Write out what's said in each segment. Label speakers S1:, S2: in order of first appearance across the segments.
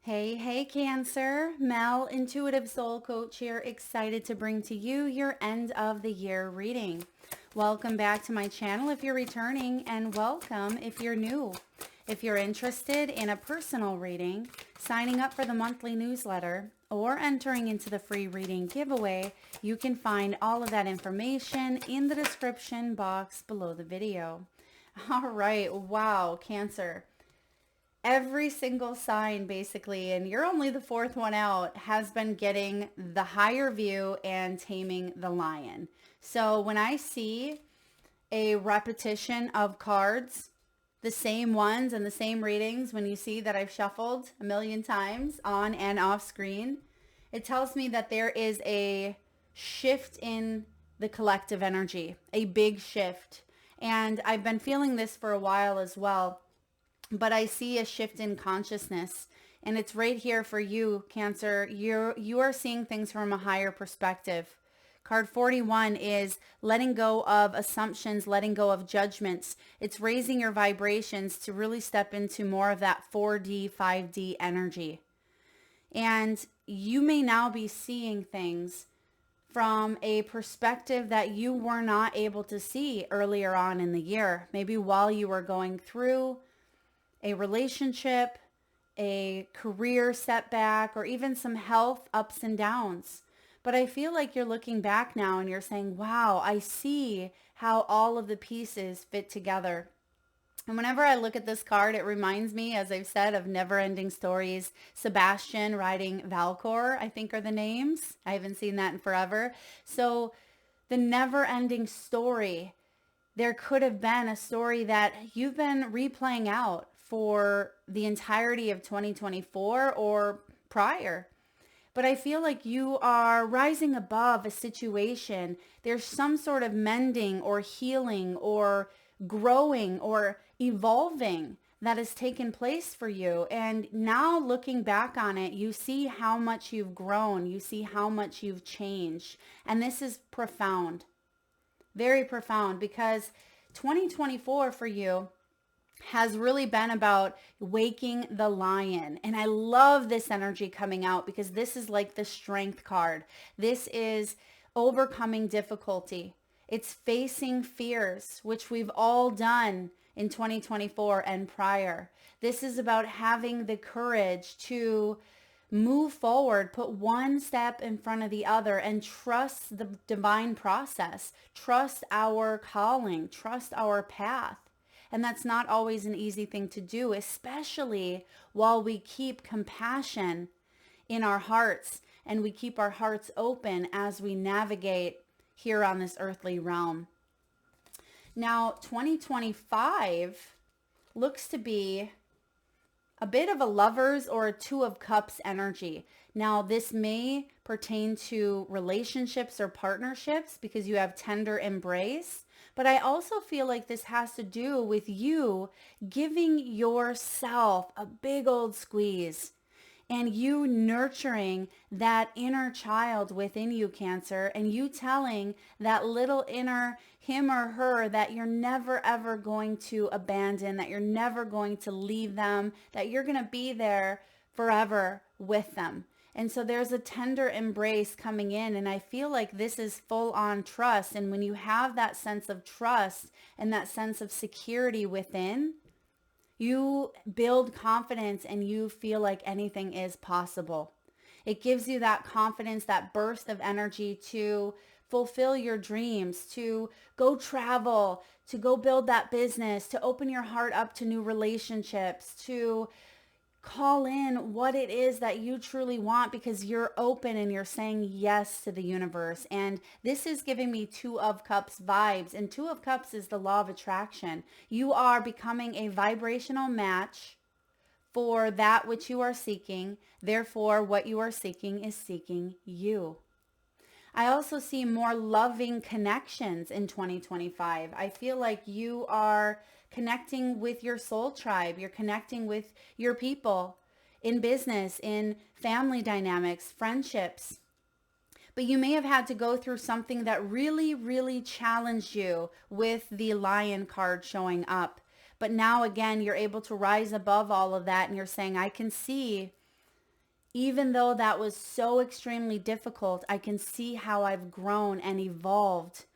S1: Hey, hey, Cancer. Mel, Intuitive Soul Coach here, excited to bring to you your end of the year reading. Welcome back to my channel if you're returning, and welcome if you're new. If you're interested in a personal reading, signing up for the monthly newsletter, or entering into the free reading giveaway, you can find all of that information in the description box below the video. All right, wow, Cancer. Every single sign basically, and you're only the fourth one out, has been getting the higher view and taming the lion. So when I see a repetition of cards, the same ones and the same readings, when you see that I've shuffled a million times on and off screen, it tells me that there is a shift in the collective energy, a big shift. And I've been feeling this for a while as well, but I see a shift in consciousness, and it's right here for you, Cancer. You are seeing things from a higher perspective. Card 41 is letting go of assumptions, letting go of judgments. It's raising your vibrations to really step into more of that 4D, 5D energy. And you may now be seeing things from a perspective that you were not able to see earlier on in the year. Maybe while you were going through a relationship, a career setback, or even some health ups and downs. But I feel like you're looking back now and you're saying, wow, I see how all of the pieces fit together. And whenever I look at this card, it reminds me, as I've said, of Never Ending Stories. Sebastian riding Valcor, I think are the names. I haven't seen that in forever. So the never ending story, there could have been a story that you've been replaying out for the entirety of 2024 or prior. But I feel like you are rising above a situation. There's some sort of mending or healing or growing or evolving that has taken place for you. And now looking back on it, you see how much you've grown. You see how much you've changed. And this is profound, very profound, because 2024 for you has really been about waking the lion. And I love this energy coming out because this is like the strength card. This is overcoming difficulty. It's facing fears, which we've all done in 2024 and prior. This is about having the courage to move forward, put one step in front of the other, and trust the divine process, trust our calling, trust our path. And that's not always an easy thing to do, especially while we keep compassion in our hearts and we keep our hearts open as we navigate here on this earthly realm. Now, 2025 looks to be a bit of a Lovers or a Two of Cups energy. Now, this may pertain to relationships or partnerships because you have tender embrace. But I also feel like this has to do with you giving yourself a big old squeeze and you nurturing that inner child within you, Cancer, and you telling that little inner him or her that you're never ever going to abandon, that you're never going to leave them, that you're going to be there forever with them. And so there's a tender embrace coming in, and I feel like this is full on trust. And when you have that sense of trust and that sense of security within, you build confidence and you feel like anything is possible. It gives you that confidence, that burst of energy to fulfill your dreams, to go travel, to go build that business, to open your heart up to new relationships, to call in what it is that you truly want because you're open and you're saying yes to the universe. And this is giving me Two of Cups vibes. And Two of Cups is the law of attraction. You are becoming a vibrational match for that which you are seeking. Therefore, what you are seeking is seeking you. I also see more loving connections in 2025. I feel like you are connecting with your soul tribe. You're connecting with your people in business, in family dynamics, friendships. But you may have had to go through something that really, really challenged you with the lion card showing up. But now again, you're able to rise above all of that and you're saying, I can see Even though that was so extremely difficult, I can see how I've grown and evolved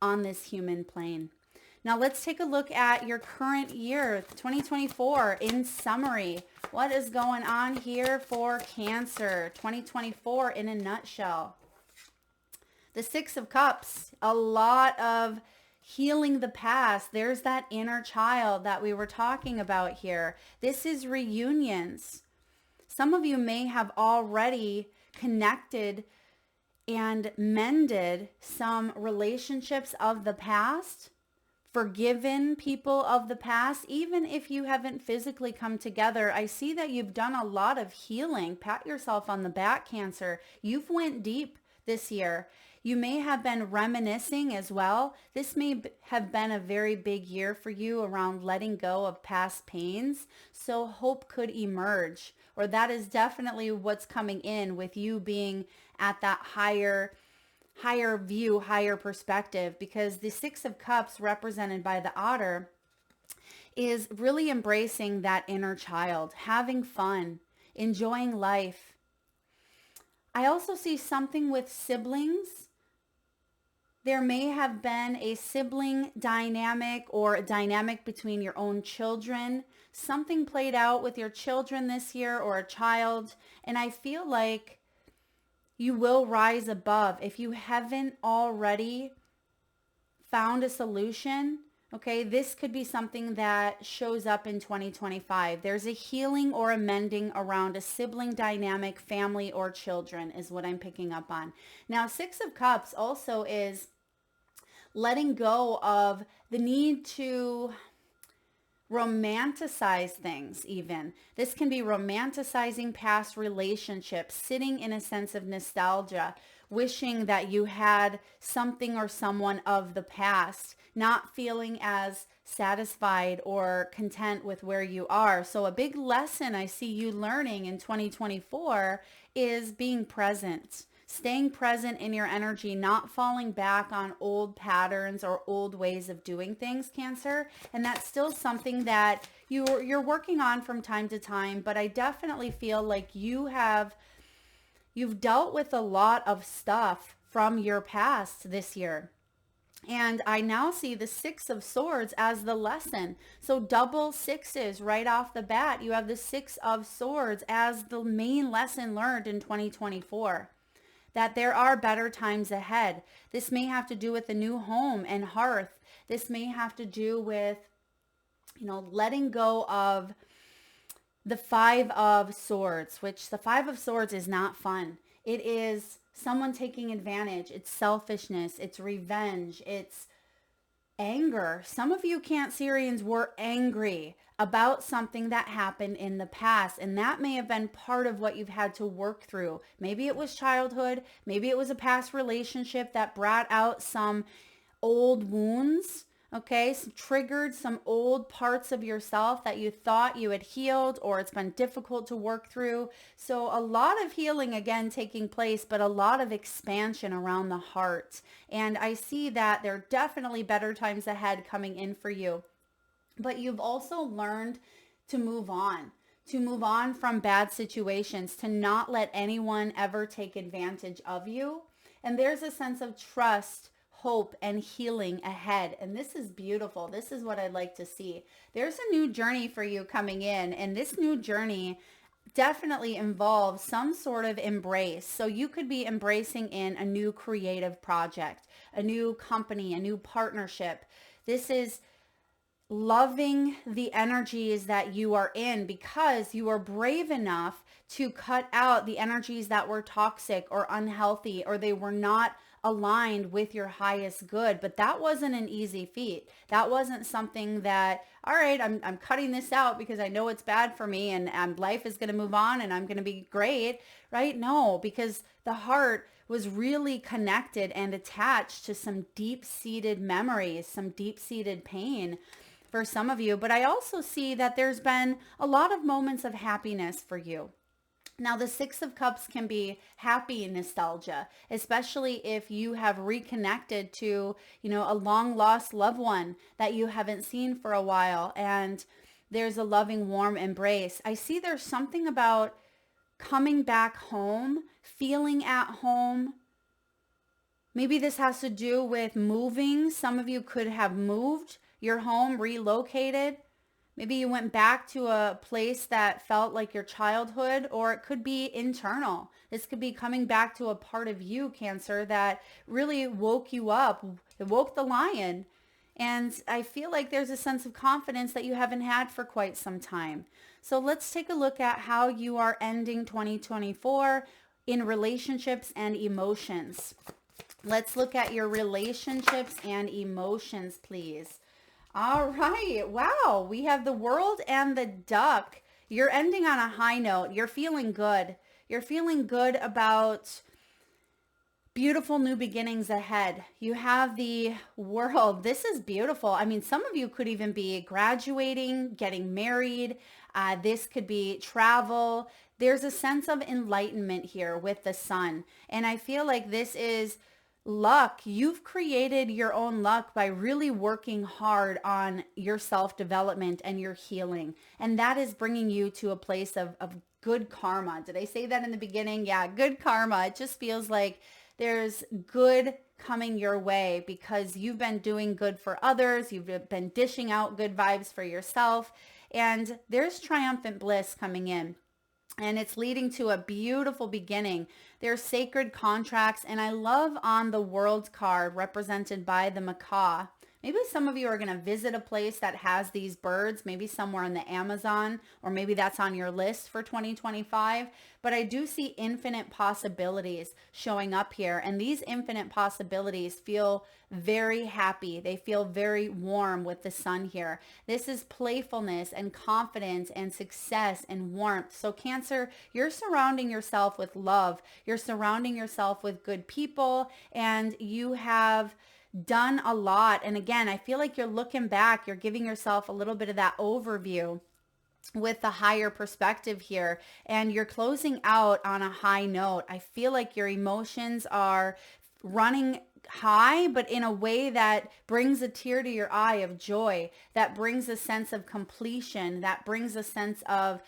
S1: on this human plane. Now let's take a look at your current year, 2024, in summary. What is going on here for Cancer, 2024 in a nutshell? The Six of Cups, a lot of healing the past. There's that inner child that we were talking about here. This is reunions. Some of you may have already connected and mended some relationships of the past, forgiven people of the past, even if you haven't physically come together. I see that you've done a lot of healing. Pat yourself on the back, Cancer. You've went deep this year. You may have been reminiscing as well. This may have been a very big year for you around letting go of past pains. So hope could emerge, or that is definitely what's coming in with you being at that higher view, higher perspective, because the Six of Cups represented by the otter is really embracing that inner child, having fun, enjoying life. I also see something with siblings. There may have been a sibling dynamic or a dynamic between your own children. Something played out with your children this year or a child. And I feel like you will rise above. If you haven't already found a solution, okay, this could be something that shows up in 2025. There's a healing or a mending around a sibling dynamic, family, or children is what I'm picking up on. Now, Six of Cups also is letting go of the need to romanticize things even. This can be romanticizing past relationships, sitting in a sense of nostalgia, wishing that you had something or someone of the past, not feeling as satisfied or content with where you are. So a big lesson I see you learning in 2024 is being present. Staying present in your energy, not falling back on old patterns or old ways of doing things, Cancer. And that's still something that you're working on from time to time. But I definitely feel like you've dealt with a lot of stuff from your past this year. And I now see the Six of Swords as the lesson. So double sixes right off the bat. You have the Six of Swords as the main lesson learned in 2024. That there are better times ahead. This may have to do with a new home and hearth. This may have to do with, letting go of the Five of Swords, which the Five of Swords is not fun. It is someone taking advantage. It's selfishness. It's revenge. It's anger. Some of you Cancerians were angry about something that happened in the past, and that may have been part of what you've had to work through. Maybe it was childhood. Maybe it was a past relationship that brought out some old wounds. Okay, so triggered some old parts of yourself that you thought you had healed, or it's been difficult to work through. So a lot of healing again taking place, but a lot of expansion around the heart. And I see that there are definitely better times ahead coming in for you. But you've also learned to move on from bad situations, to not let anyone ever take advantage of you. And there's a sense of trust, hope, and healing ahead. And this is beautiful. This is what I'd like to see. There's a new journey for you coming in, and this new journey definitely involves some sort of embrace. So you could be embracing in a new creative project, a new company, a new partnership. This is loving the energies that you are in, because you are brave enough to cut out the energies that were toxic or unhealthy, or they were not aligned with your highest good. But that wasn't an easy feat. That wasn't something that, all right, I'm cutting this out because I know it's bad for me, and life is going to move on and I'm going to be great, right? No, because the heart was really connected and attached to some deep-seated memories, some deep-seated pain for some of you. But I also see that there's been a lot of moments of happiness for you. Now, the Six of Cups can be happy nostalgia, especially if you have reconnected to, a long lost loved one that you haven't seen for a while, and there's a loving, warm embrace. I see there's something about coming back home, feeling at home. Maybe this has to do with moving. Some of you could have moved your home, relocated. Maybe you went back to a place that felt like your childhood, or it could be internal. This could be coming back to a part of you, Cancer, that really woke you up. It woke the lion. And I feel like there's a sense of confidence that you haven't had for quite some time. So let's take a look at how you are ending 2024 in relationships and emotions. Let's look at your relationships and emotions, please. All right. Wow. We have the World and the Duck. You're ending on a high note. You're feeling good. You're feeling good about beautiful new beginnings ahead. You have the World. This is beautiful. I mean, some of you could even be graduating, getting married. This could be travel. There's a sense of enlightenment here with the Sun. And I feel like this is luck. You've created your own luck by really working hard on your self-development and your healing. And that is bringing you to a place of good karma. Did I say that in the beginning? Yeah, good karma. It just feels like there's good coming your way because you've been doing good for others. You've been dishing out good vibes for yourself. And there's triumphant bliss coming in. And it's leading to a beautiful beginning. There's sacred contracts. And I love on the World card represented by the macaw. Maybe some of you are going to visit a place that has these birds, maybe somewhere in the Amazon, or maybe that's on your list for 2025. But I do see infinite possibilities showing up here. And these infinite possibilities feel very happy. They feel very warm with the Sun here. This is playfulness and confidence and success and warmth. So Cancer, you're surrounding yourself with love. You're surrounding yourself with good people, and you have done a lot. And again, I feel like you're looking back, you're giving yourself a little bit of that overview with the higher perspective here, and you're closing out on a high note. I feel like your emotions are running high, but in a way that brings a tear to your eye of joy, that brings a sense of completion, that brings a sense of,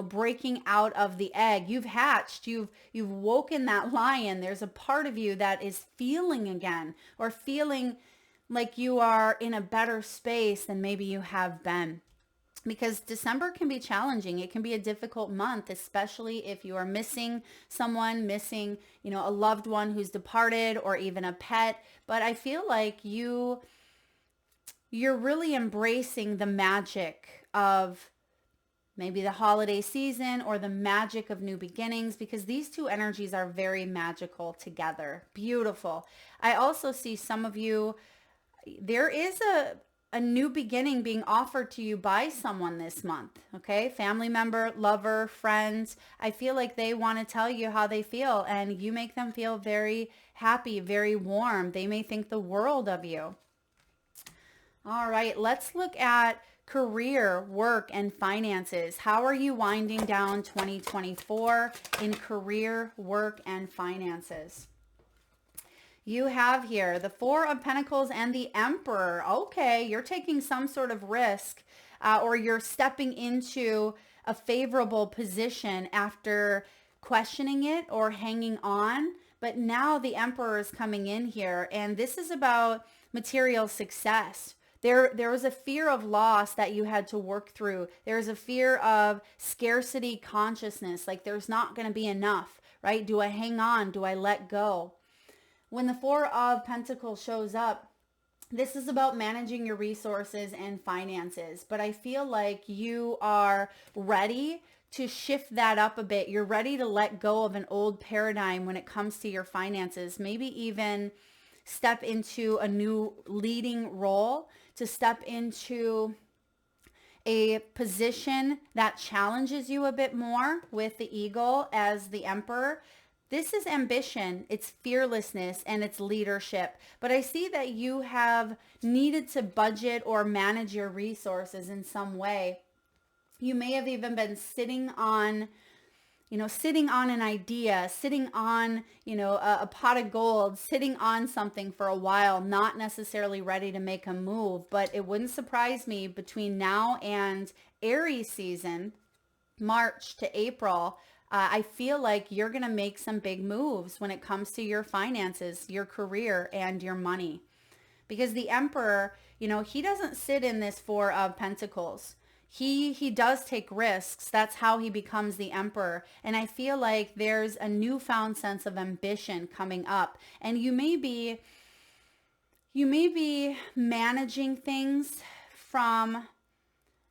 S1: breaking out of the egg. You've hatched, you've woken that lion. There's a part of you that is feeling again, or feeling like you are in a better space than maybe you have been. Because December can be challenging. It can be a difficult month, especially if you are missing someone, missing, a loved one who's departed, or even a pet. But I feel like you're really embracing the magic of maybe the holiday season, or the magic of new beginnings, because these two energies are very magical together. Beautiful. I also see some of you, there is a new beginning being offered to you by someone this month, okay? Family member, lover, friends. I feel like they want to tell you how they feel, and you make them feel very happy, very warm. They may think the world of you. All right, let's look at career, work, and finances. How are you winding down 2024 in career, work, and finances? You have here the Four of Pentacles and the Emperor. Okay, you're taking some sort of risk, or you're stepping into a favorable position after questioning it or hanging on. But now the Emperor is coming in here, and this is about material success. There was a fear of loss that you had to work through. There's a fear of scarcity consciousness, like there's not going to be enough, right? Do I hang on? Do I let go? When the Four of Pentacles shows up, this is about managing your resources and finances. But I feel like you are ready to shift that up a bit. You're ready to let go of an old paradigm when it comes to your finances. Maybe even step into a new leading role, to step into a position that challenges you a bit more with the eagle as the Emperor. This is ambition, it's fearlessness, and it's leadership. But I see that you have needed to budget or manage your resources in some way. You may have even been sitting on an idea, sitting on, a pot of gold, sitting on something for a while, not necessarily ready to make a move. But it wouldn't surprise me between now and Aries season, March to April, I feel like you're going to make some big moves when it comes to your finances, your career, and your money. Because the emperor, he doesn't sit in this Four of Pentacles. He does take risks. That's how he becomes the emperor. And I feel like there's a newfound sense of ambition coming up. And you may be managing things from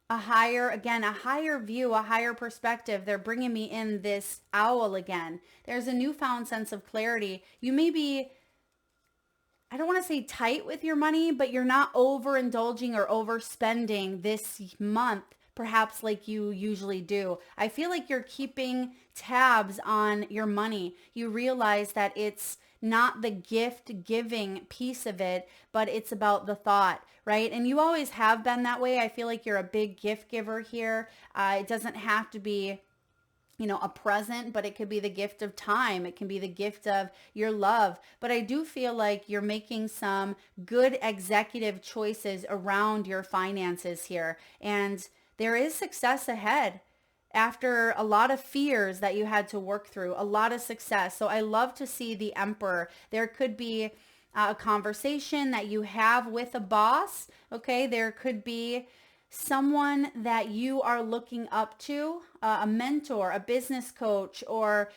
S1: a higher view, a higher perspective. They're bringing me in this owl again. There's a newfound sense of clarity. You may be, I don't want to say tight with your money, but you're not overindulging or overspending this month, perhaps like you usually do. I feel like you're keeping tabs on your money. You realize that it's not the gift giving piece of it, but it's about the thought, right? And you always have been that way. I feel like you're a big gift giver here. It doesn't have to be a present, but it could be the gift of time. It can be the gift of your love. But I do feel like you're making some good executive choices around your finances here. And there is success ahead after a lot of fears that you had to work through, a lot of success. So I love to see the emperor. There could be a conversation that you have with a boss. Okay. There could be someone that you are looking up to, a mentor, a business coach, or,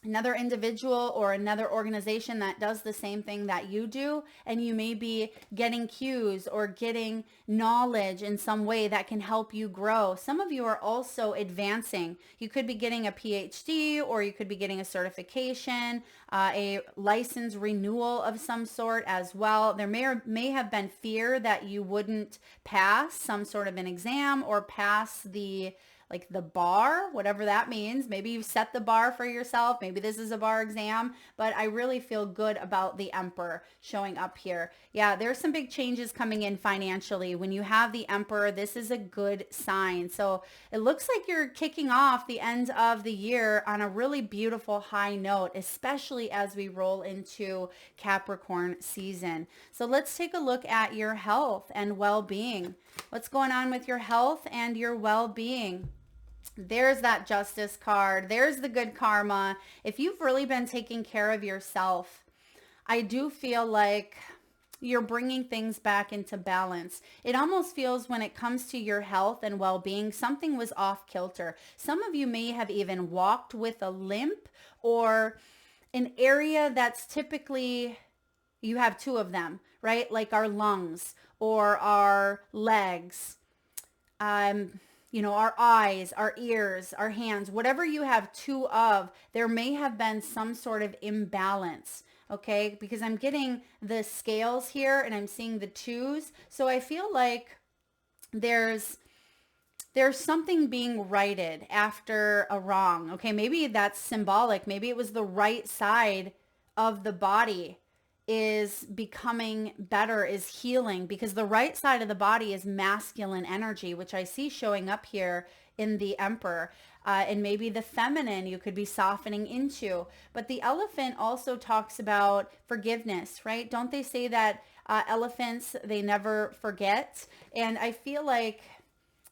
S1: another individual or another organization that does the same thing that you do. And you may be getting cues or getting knowledge in some way that can help you grow. Some of you are also advancing. You could be getting a PhD, or you could be getting a certification, a license renewal of some sort as well. There may have been fear that you wouldn't pass some sort of an exam or pass the bar, whatever that means. Maybe you've set the bar for yourself. Maybe this is a bar exam, but I really feel good about the emperor showing up here. Yeah, there's some big changes coming in financially. When you have the emperor, this is a good sign. So it looks like you're kicking off the end of the year on a really beautiful high note, especially as we roll into Capricorn season. So let's take a look at your health and well-being. What's going on with your health and your well-being? There's that justice card. There's the good karma. If you've really been taking care of yourself, I do feel like you're bringing things back into balance. It almost feels when it comes to your health and well-being, something was off kilter. Some of you may have even walked with a limp, or an area that's typically, you have two of them, right? Like our lungs or our legs, our eyes, our ears, our hands, whatever you have two of, there may have been some sort of imbalance. Okay. Because I'm getting the scales here and I'm seeing the twos. So I feel like there's something being righted after a wrong. Okay. Maybe that's symbolic. Maybe it was the right side of the body is becoming better, is healing, because the right side of the body is masculine energy, which I see showing up here in the emperor. And maybe the feminine you could be softening into. But the elephant also talks about forgiveness, right? Don't they say that elephants, they never forget? And I feel like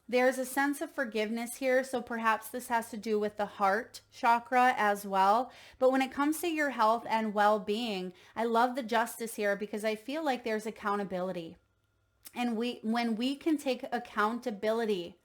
S1: there's a sense of forgiveness here. So perhaps this has to do with the heart chakra as well. But when it comes to your health and well-being, I love the justice here because I feel like there's accountability. And when we can take accountability,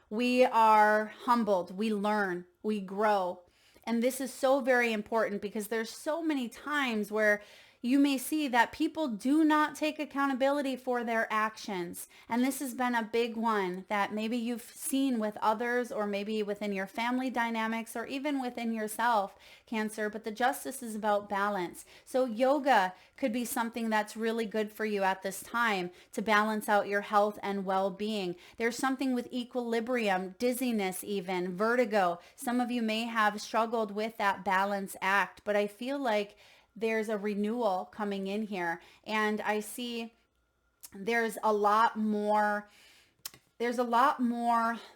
S1: we are humbled, we learn, we grow. And this is so very important because there's so many times where you may see that people do not take accountability for their actions. And this has been a big one that maybe you've seen with others, or maybe within your family dynamics, or even within yourself, Cancer. But the justice is about balance. So yoga could be something that's really good for you at this time to balance out your health and well-being. There's something with equilibrium, dizziness, even vertigo. Some of you may have struggled with that balance act, but I feel like there's a renewal coming in here. And I see there's a lot more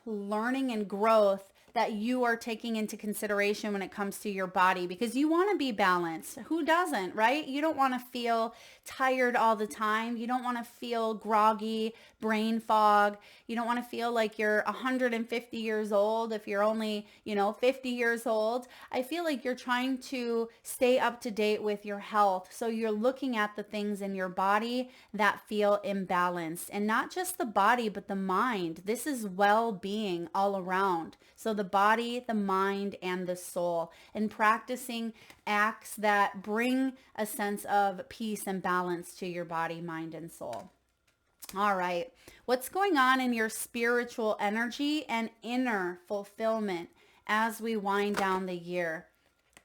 S1: learning and growth that you are taking into consideration when it comes to your body, because you want to be balanced. Who doesn't, right? You don't want to feel tired all the time. You don't want to feel groggy, brain fog. You don't want to feel like you're 150 years old if you're only, 50 years old. I feel like you're trying to stay up to date with your health. So you're looking at the things in your body that feel imbalanced, and not just the body, but the mind. This is well-being all around. So the body, the mind, and the soul, and practicing acts that bring a sense of peace and balance to your body, mind, and soul. All right. What's going on in your spiritual energy and inner fulfillment as we wind down the year?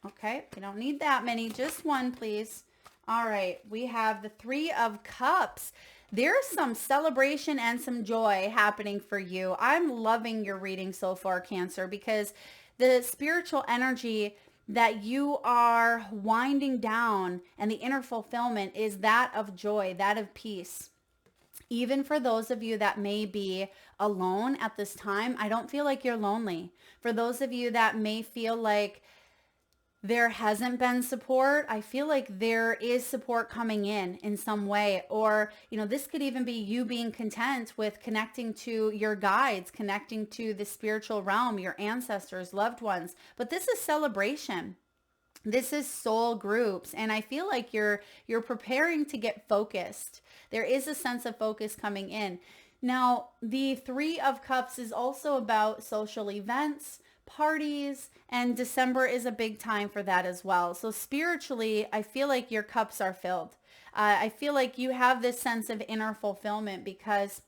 S1: Okay. You don't need that many. Just one, please. All right. We have the Three of Cups. There's some celebration and some joy happening for you. I'm loving your reading so far, Cancer, because the spiritual energy that you are winding down and the inner fulfillment is that of joy, that of peace. Even for those of you that may be alone at this time, I don't feel like you're lonely. For those of you that may feel like there hasn't been support, I feel like there is support coming in some way. Or, this could even be you being content with connecting to your guides, connecting to the spiritual realm, your ancestors, loved ones. But this is celebration. This is soul groups, and I feel like you're preparing to get focused. There is a sense of focus coming in. Now, the Three of Cups is also about social events, parties, and December is a big time for that as well. So spiritually, I feel like your cups are filled. I feel like you have this sense of inner fulfillment because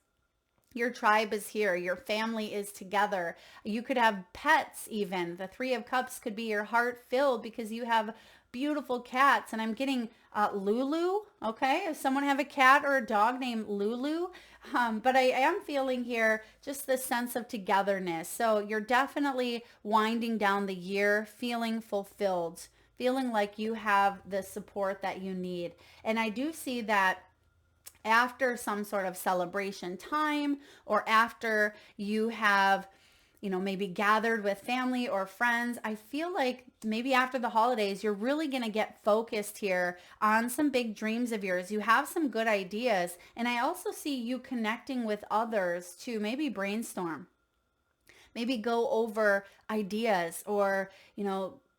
S1: your tribe is here. Your family is together. You could have pets even. The Three of Cups could be your heart filled because you have beautiful cats. And I'm getting Lulu. Okay. If someone have a cat or a dog named Lulu. But I am feeling here just this sense of togetherness. So you're definitely winding down the year feeling fulfilled, feeling like you have the support that you need. And I do see that after some sort of celebration time, or after you have, maybe gathered with family or friends, I feel like maybe after the holidays, you're really going to get focused here on some big dreams of yours. You have some good ideas. And I also see you connecting with others to maybe brainstorm, maybe go over ideas, or,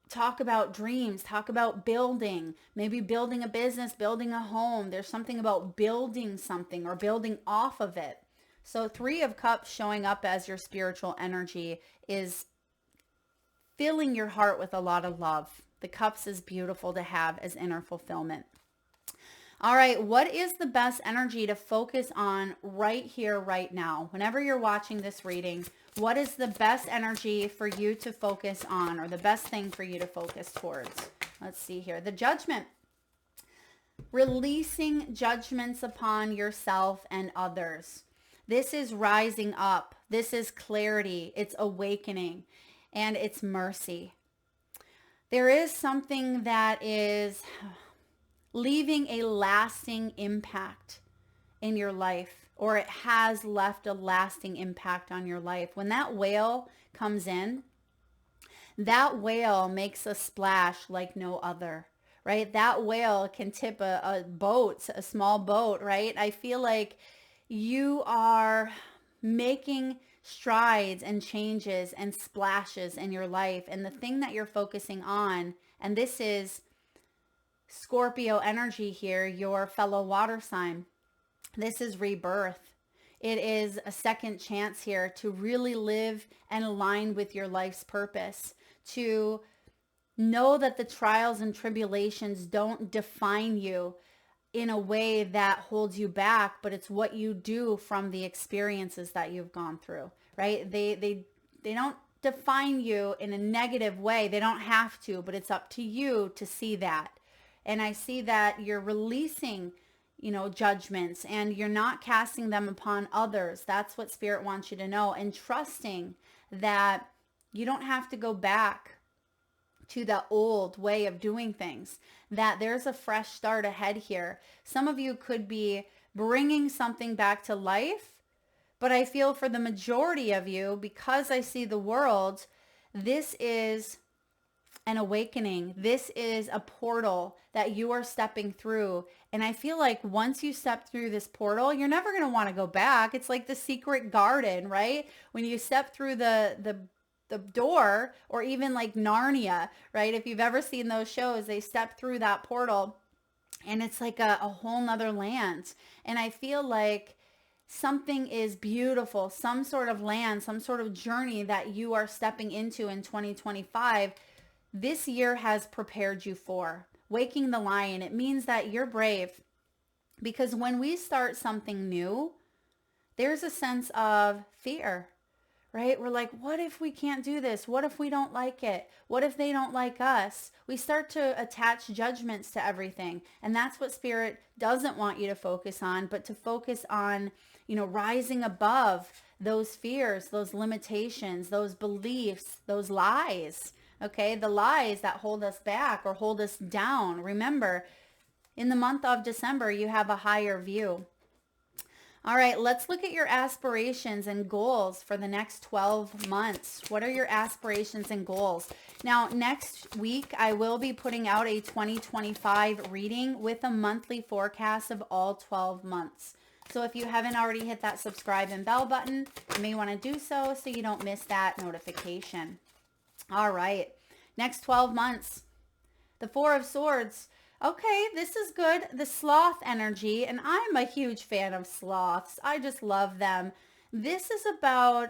S1: talk about dreams, talk about building, maybe building a business, building a home. There's something about building something or building off of it. So Three of Cups showing up as your spiritual energy is filling your heart with a lot of love. The Cups is beautiful to have as inner fulfillment. All right, what is the best energy to focus on right here, right now? Whenever you're watching this reading, what is the best energy for you to focus on, or the best thing for you to focus towards? Let's see here. The Judgment. Releasing judgments upon yourself and others. This is rising up. This is clarity. It's awakening, and it's mercy. There is something that is leaving a lasting impact in your life, or it has left a lasting impact on your life. When that whale comes in, that whale makes a splash like no other, right? That whale can tip a boat, a small boat, right? I feel like you are making strides and changes and splashes in your life. And the thing that you're focusing on, and this is Scorpio energy here, your fellow water sign. This is rebirth. It is a second chance here to really live and align with your life's purpose, to know that the trials and tribulations don't define you in a way that holds you back, but it's what you do from the experiences that you've gone through, right? They don't define you in a negative way. They don't have to, but it's up to you to see that. And I see that you're releasing, judgments, and you're not casting them upon others. That's what Spirit wants you to know, and trusting that you don't have to go back to the old way of doing things, that there's a fresh start ahead here. Some of you could be bringing something back to life, but I feel for the majority of you, because I see the world, This is an awakening. This is a portal that you are stepping through. And I feel like once you step through this portal, you're never going to want to go back. It's like the secret garden, right? When you step through the door, or even like Narnia, right? If you've ever seen those shows, they step through that portal and it's like a whole nother land. And I feel like something is beautiful, some sort of land, some sort of journey that you are stepping into in 2025. This year has prepared you for waking the lion. It means that you're brave, because when we start something new, there's a sense of fear, right? We're like, what if we can't do this? What if we don't like it? What if they don't like us? We start to attach judgments to everything. And that's what Spirit doesn't want you to focus on, but to focus on, rising above those fears, those limitations, those beliefs, those lies. Okay, the lies that hold us back or hold us down. Remember, in the month of December, you have a higher view. All right, let's look at your aspirations and goals for the next 12 months. What are your aspirations and goals? Now, next week, I will be putting out a 2025 reading with a monthly forecast of all 12 months. So if you haven't already hit that subscribe and bell button, you may want to do so you don't miss that notification. All right, next 12 months, the Four of Swords. Okay, this is good. The sloth energy, and I'm a huge fan of sloths. I just love them. This is about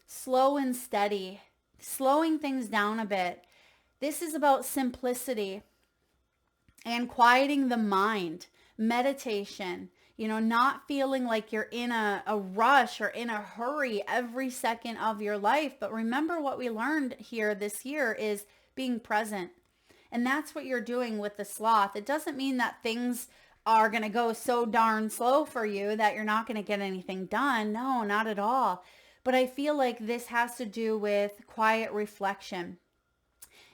S1: slow and steady, slowing things down a bit. This is about simplicity and quieting the mind, meditation, not feeling like you're in a rush or in a hurry every second of your life. But remember, what we learned here this year is being present. And that's what you're doing with the sloth. It doesn't mean that things are going to go so darn slow for you that you're not going to get anything done. No, not at all. But I feel like this has to do with quiet reflection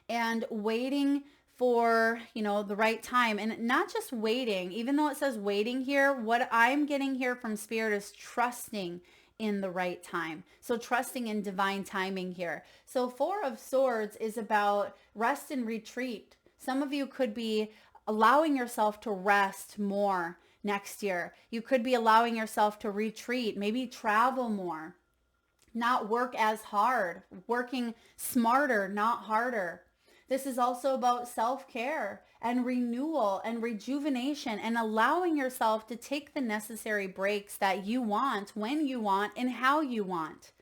S1: and waiting for, the right time. And not just waiting, even though it says waiting here, what I'm getting here from Spirit is trusting in the right time. So trusting in divine timing here. So Four of Swords is about rest and retreat. Some of you could be allowing yourself to rest more next year. You could be allowing yourself to retreat, maybe travel more, not work as hard, working smarter, not harder. This is also about self-care and renewal and rejuvenation and allowing yourself to take the necessary breaks that you want, when you want, and how you want.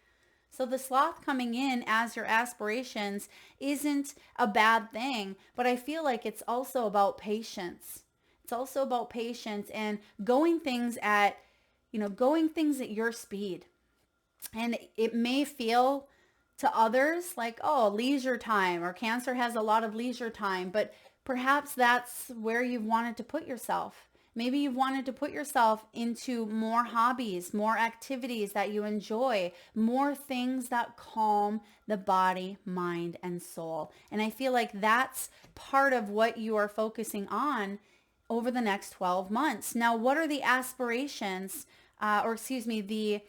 S1: So the sloth coming in as your aspirations isn't a bad thing, but I feel like it's also about patience. It's also about patience and going things at your speed. And it may feel to others like, oh, leisure time, or Cancer has a lot of leisure time, but perhaps that's where you've wanted to put yourself. Maybe you've wanted to put yourself into more hobbies, more activities that you enjoy, more things that calm the body, mind, and soul. And I feel like that's part of what you are focusing on over the next 12 months. Now, what are the aspirations, the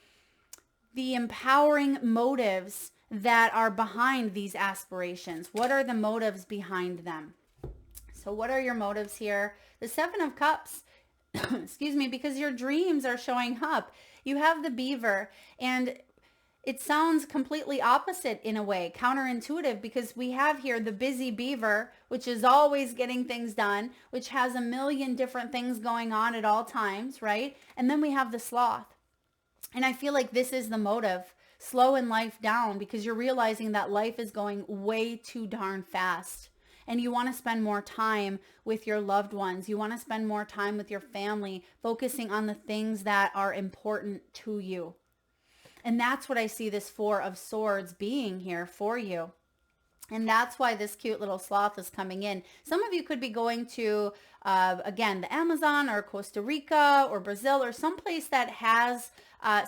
S1: empowering motives that are behind these aspirations? What are the motives behind them? So what are your motives here? The Seven of Cups, because your dreams are showing up. You have the beaver, and it sounds completely opposite in a way, counterintuitive, because we have here the busy beaver, which is always getting things done, which has a million different things going on at all times, right? And then we have the sloth. And I feel like this is the motive. Slowing life down, because you're realizing that life is going way too darn fast. And you want to spend more time with your loved ones. You want to spend more time with your family, focusing on the things that are important to you. And that's what I see this Four of Swords being here for you. And that's why this cute little sloth is coming in. Some of you could be going to, again, the Amazon or Costa Rica or Brazil or someplace that has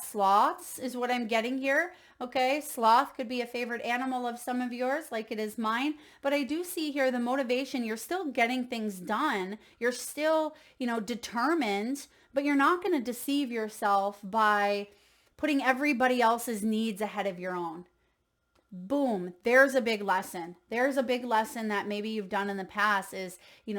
S1: sloths is what I'm getting here. Okay, sloth could be a favorite animal of some of yours, like it is mine. But I do see here the motivation. You're still getting things done. You're still, determined, but you're not going to deceive yourself by putting everybody else's needs ahead of your own. boom, there's a big lesson. There's a big lesson that maybe you've done in the past is,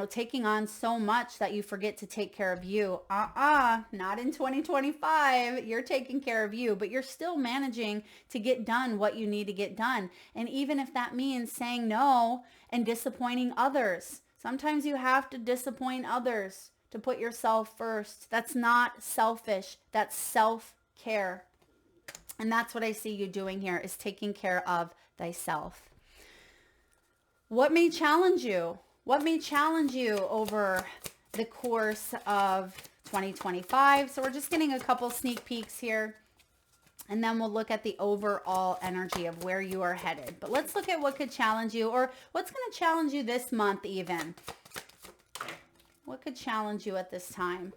S1: taking on so much that you forget to take care of you. Not in 2025. You're taking care of you, but you're still managing to get done what you need to get done. And even if that means saying no and disappointing others, sometimes you have to disappoint others to put yourself first. That's not selfish. That's self-care. And that's what I see you doing here, is taking care of thyself. What may challenge you? What may challenge you over the course of 2025? So we're just getting a couple sneak peeks here. And then we'll look at the overall energy of where you are headed. But let's look at what could challenge you, or what's going to challenge you this month even. What could challenge you at this time?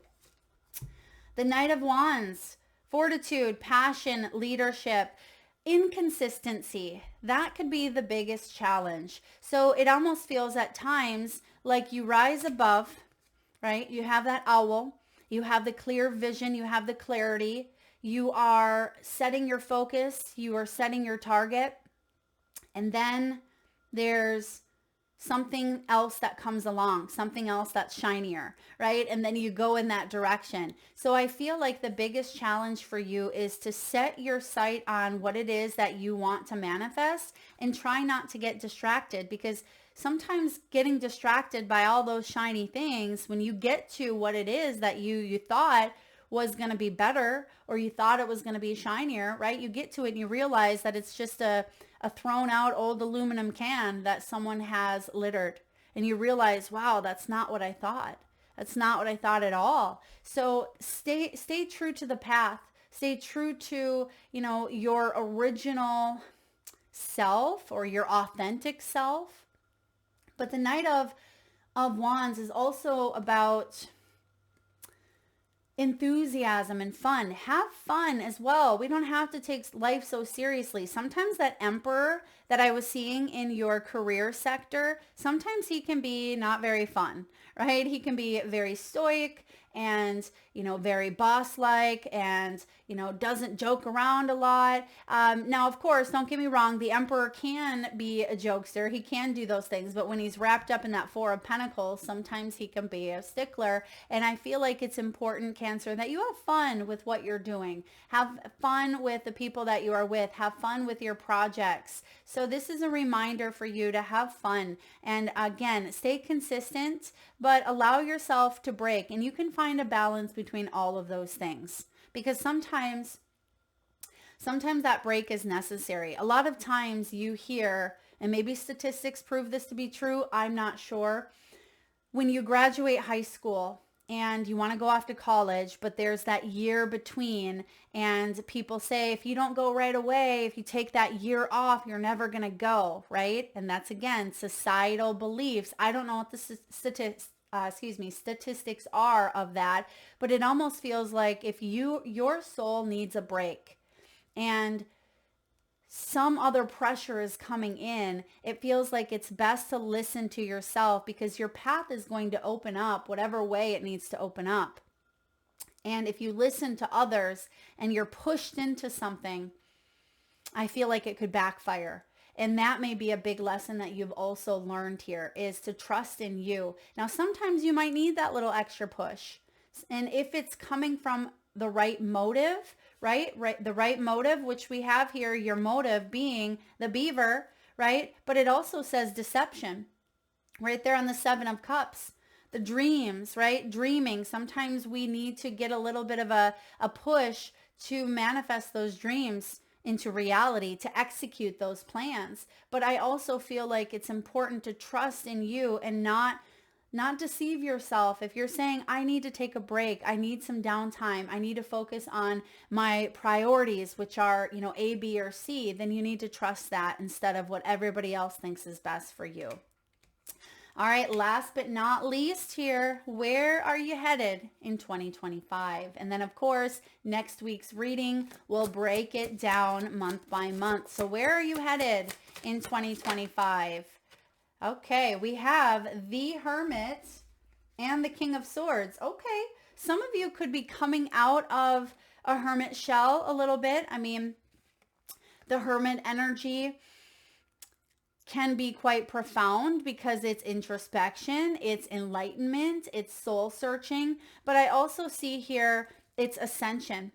S1: The Knight of Wands. Fortitude, passion, leadership, inconsistency. That could be the biggest challenge. So it almost feels at times like you rise above, right? You have that owl. You have the clear vision. You have the clarity. You are setting your focus. You are setting your target. And then there's something else that comes along, something else that's shinier, right? And then you go in that direction. So I feel like the biggest challenge for you is to set your sight on what it is that you want to manifest and try not to get distracted, because sometimes getting distracted by all those shiny things, when you get to what it is that you thought was going to be better, or you thought it was going to be shinier, right? You get to it and you realize that it's just a thrown out old aluminum can that someone has littered. And you realize, wow, that's not what I thought. That's not what I thought at all. So stay true to the path. Stay true to, your original self, or your authentic self. But the Knight of Wands is also about enthusiasm and fun. Have fun as well. We don't have to take life so seriously. Sometimes that Emperor that I was seeing in your career sector, sometimes he can be not very fun, right? He can be very stoic and, very boss-like, and, doesn't joke around a lot. Now, of course, don't get me wrong. The Emperor can be a jokester. He can do those things. But when he's wrapped up in that Four of Pentacles, sometimes he can be a stickler. And I feel like it's important, Cancer, that you have fun with what you're doing. Have fun with the people that you are with. Have fun with your projects. So this is a reminder for you to have fun. And again, stay consistent, but allow yourself to break. And you can find a balance between all of those things, because sometimes that break is necessary. A lot of times you hear, and maybe statistics prove this to be true, I'm not sure, when you graduate high school and you want to go off to college, but there's that year between, and people say, if you don't go right away, if you take that year off, you're never going to go, right? And that's, again, societal beliefs. I don't know what the statistics are of that, but it almost feels like if your soul needs a break and some other pressure is coming in, it feels like it's best to listen to yourself, because your path is going to open up whatever way it needs to open up. And if you listen to others and you're pushed into something, I feel like it could backfire. And that may be a big lesson that you've also learned here, is to trust in you. Now, sometimes you might need that little extra push. And if it's coming from the right motive, right? The right motive, which we have here, your motive being the beaver, right? But it also says deception right there on the Seven of Cups. The dreams, right? Dreaming. Sometimes we need to get a little bit of a push to manifest those dreams into reality, to execute those plans. But I also feel like it's important to trust in you and not deceive yourself. If you're saying, I need to take a break, I need some downtime, I need to focus on my priorities, which are, A, B, or C, then you need to trust that instead of what everybody else thinks is best for you. All right, last but not least here, where are you headed in 2025? And then, of course, next week's reading will break it down month by month. So where are you headed in 2025? Okay, we have the Hermit and the King of Swords. Okay, some of you could be coming out of a hermit shell a little bit. I mean, the Hermit energy, can be quite profound because it's introspection, it's enlightenment, it's soul searching. But I also see here it's ascension.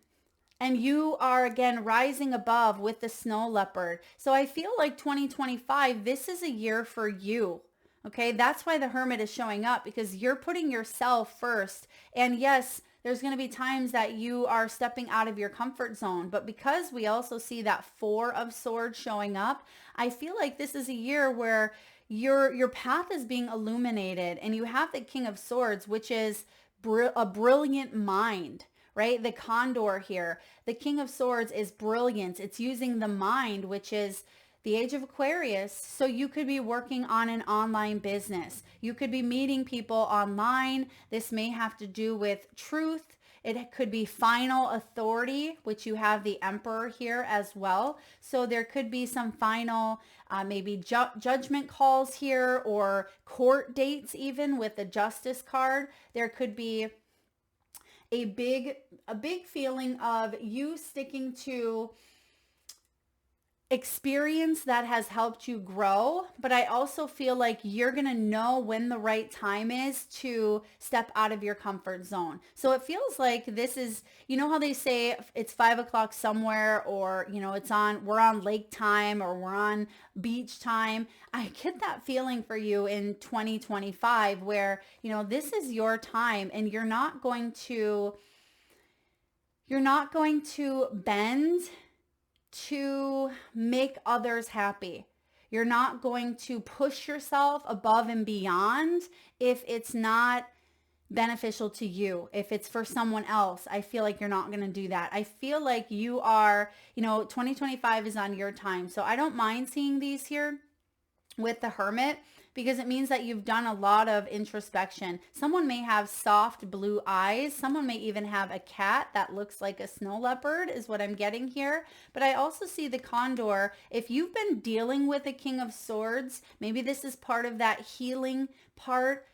S1: And you are again rising above with the snow leopard. So I feel like 2025, this is a year for you. Okay, that's why the hermit is showing up, because you're putting yourself first. And yes, there's going to be times that you are stepping out of your comfort zone. But because we also see that Four of Swords showing up, I feel like this is a year where your path is being illuminated. And you have the King of Swords, which is a brilliant mind, right? The condor here. The King of Swords is brilliance. It's using the mind, which is the age of Aquarius. So you could be working on an online business. You could be meeting people online. This may have to do with truth. It could be final authority, which you have the Emperor here as well. So there could be some final maybe judgment calls here, or court dates even with the Justice card. There could be a big feeling of you sticking to experience that has helped you grow. But I also feel like you're going to know when the right time is to step out of your comfort zone. So it feels like this is, you know how they say it's 5 o'clock somewhere, or, you know, we're on lake time, or we're on beach time. I get that feeling for you in 2025 where, you know, this is your time, and you're not going to bend to make others happy. You're not going to push yourself above and beyond if it's not beneficial to you. If it's for someone else, I feel like you're not going to do that. I feel like you are, you know, 2025 is on your time. So I don't mind seeing these here with the Hermit, because it means that you've done a lot of introspection. Someone may have soft blue eyes. Someone may even have a cat that looks like a snow leopard, is what I'm getting here. But I also see the condor. If you've been dealing with a King of Swords, maybe this is part of that healing part,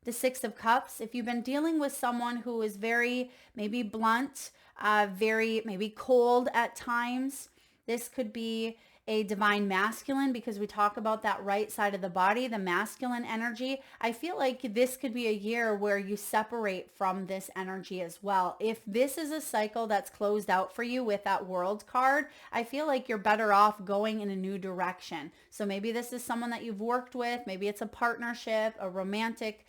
S1: the Six of Cups. If you've been dealing with someone who is very maybe blunt, very maybe cold at times, this could be a divine masculine, because we talk about that right side of the body, the masculine energy. I feel like this could be a year where you separate from this energy as well. If this is a cycle that's closed out for you with that World card, I feel like you're better off going in a new direction. So maybe this is someone that you've worked with. Maybe it's a partnership, a romantic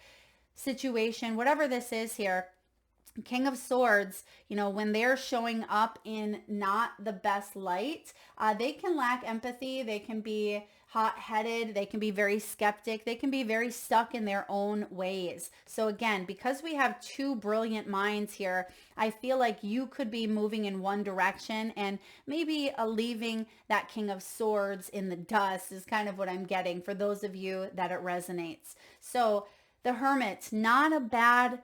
S1: situation, whatever this is here. King of Swords, you know, when they're showing up in not the best light, they can lack empathy. They can be hot-headed. They can be very skeptic. They can be very stuck in their own ways. So again, because we have two brilliant minds here, I feel like you could be moving in one direction, and maybe leaving that King of Swords in the dust is kind of what I'm getting for those of you that it resonates. So the Hermit, not a bad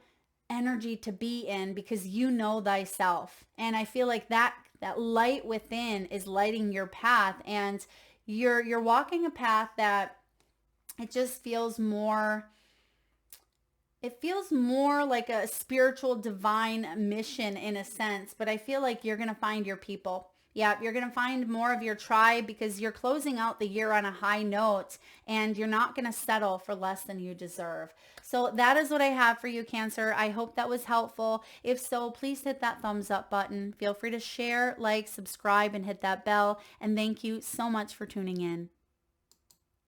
S1: energy to be in, because you know thyself. And I feel like that light within is lighting your path, and you're walking a path that it just feels more, it feels more like a spiritual divine mission in a sense. But I feel like you're going to find your people. Yeah, you're going to find more of your tribe, because you're closing out the year on a high note, and you're not going to settle for less than you deserve. So that is what I have for you, Cancer. I hope that was helpful. If so, please hit that thumbs up button. Feel free to share, like, subscribe, and hit that bell. And thank you so much for tuning in.